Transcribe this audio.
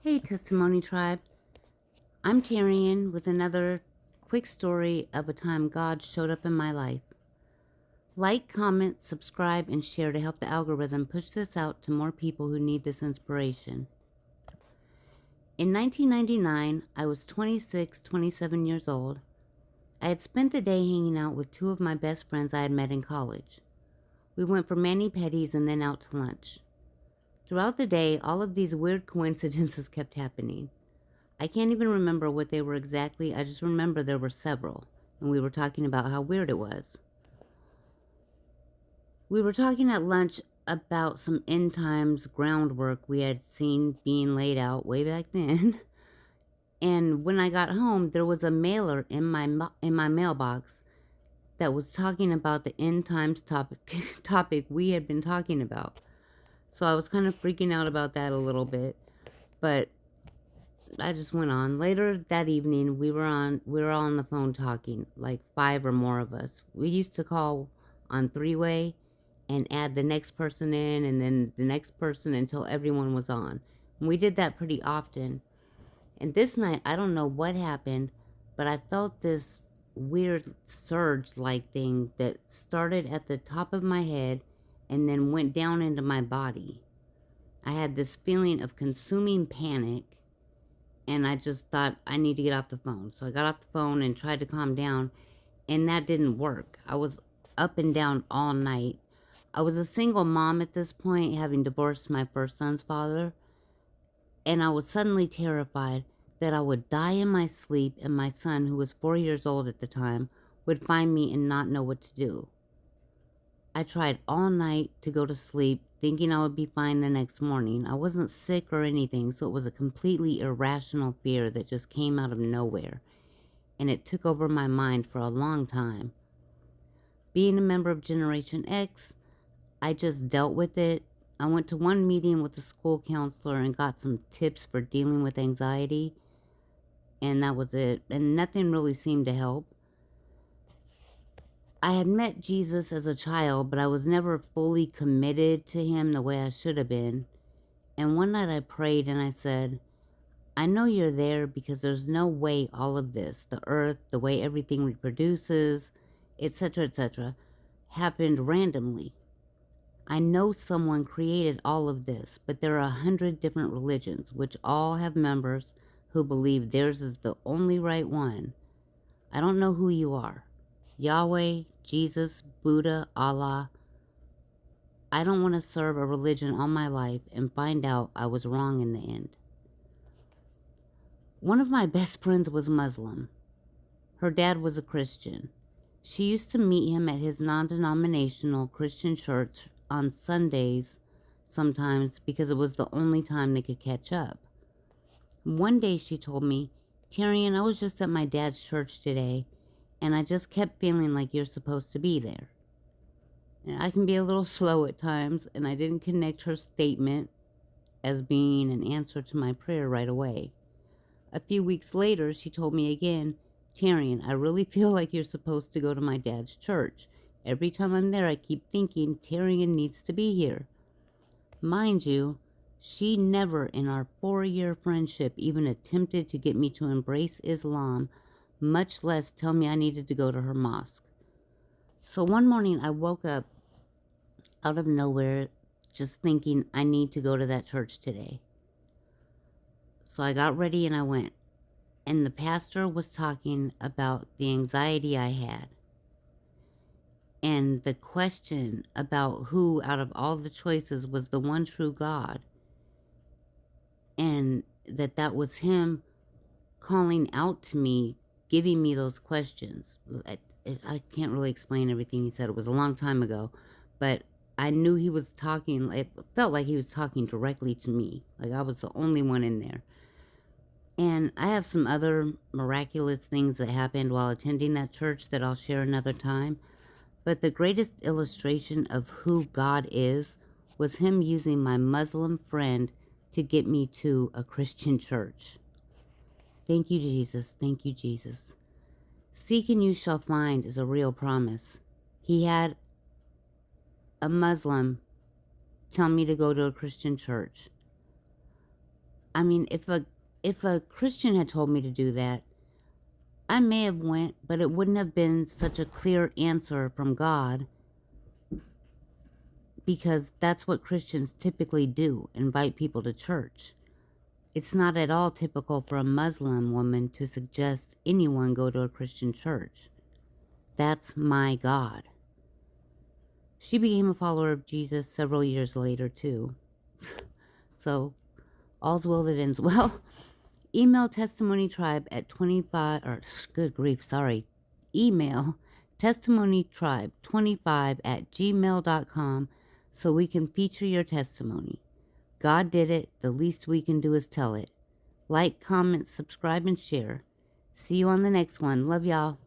Hey, Testimony Tribe. I'm Teriann with another quick story of a time God showed up in my life. Like, comment, subscribe, and share to help the algorithm push this out to more people who need this inspiration. In 1999, I was 27 years old. I had spent the day hanging out with two of my best friends I had met in college. We went for mani-pedis and then out to lunch. Throughout the day, all of these weird coincidences kept happening. I can't even remember what they were exactly. I just remember there were several, and we were talking about how weird it was. We were talking at lunch about some end times groundwork we had seen being laid out way back then. And when I got home, there was a mailer in my mailbox that was talking about the end times topic we had been talking about. So I was kind of freaking out about that a little bit, but I just went on. Later that evening, we were all on the phone talking, like 5 or more of us. We used to call on three-way and add the next person in and then the next person until everyone was on. And we did that pretty often. And this night, I don't know what happened, but I felt this weird surge-like thing that started at the top of my head and then went down into my body. I had this feeling of consuming panic, and I just thought, I need to get off the phone. So I got off the phone and tried to calm down, and that didn't work. I was up and down all night. I was a single mom at this point, having divorced my first son's father, and I was suddenly terrified that I would die in my sleep and my son, who was 4 years old at the time, would find me and not know what to do. I tried all night to go to sleep, thinking I would be fine the next morning. I wasn't sick or anything, so it was a completely irrational fear that just came out of nowhere, and it took over my mind for a long time. Being a member of Generation X, I just dealt with it. I went to one meeting with a school counselor and got some tips for dealing with anxiety, and that was it. And nothing really seemed to help. I had met Jesus as a child, but I was never fully committed to him the way I should have been. And one night I prayed and I said, I know you're there because there's no way all of this, the earth, the way everything reproduces, etc., happened randomly. I know someone created all of this, but there are 100 different religions, which all have members who believe theirs is the only right one. I don't know who you are. Yahweh, Jesus, Buddha, Allah. I don't want to serve a religion all my life and find out I was wrong in the end. One of my best friends was Muslim. Her dad was a Christian. She used to meet him at his non-denominational Christian church on Sundays sometimes because it was the only time they could catch up. One day she told me, Teriann, I was just at my dad's church today, and I just kept feeling like you're supposed to be there. And I can be a little slow at times, and I didn't connect her statement as being an answer to my prayer right away. A few weeks later, she told me again, Teriann, I really feel like you're supposed to go to my dad's church. Every time I'm there, I keep thinking Teriann needs to be here. Mind you, she never in our 4-year friendship even attempted to get me to embrace Islam, much less tell me I needed to go to her mosque. So one morning I woke up out of nowhere just thinking I need to go to that church today. So I got ready and I went. And the pastor was talking about the anxiety I had. And the question about who out of all the choices was the one true God. And that was him calling out to me, giving me those questions. I can't really explain everything he said. It was a long time ago. But I knew he was talking, it felt like he was talking directly to me. Like I was the only one in there. And I have some other miraculous things that happened while attending that church that I'll share another time. But the greatest illustration of who God is was him using my Muslim friend to get me to a Christian church. Thank you, Jesus. Thank you, Jesus. Seek and you shall find is a real promise. He had a Muslim tell me to go to a Christian church. I mean, if a Christian had told me to do that, I may have went, but it wouldn't have been such a clear answer from God, because that's what Christians typically do, invite people to church. It's not at all typical for a Muslim woman to suggest anyone go to a Christian church. That's my God. She became a follower of Jesus several years later, too. So, all's well that ends well. Email testimonytribe at 25, or good grief, sorry. Email testimonytribe25@gmail.com so we can feature your testimony. God did it. The least we can do is tell it. Like, comment, subscribe, and share. See you on the next one. Love y'all.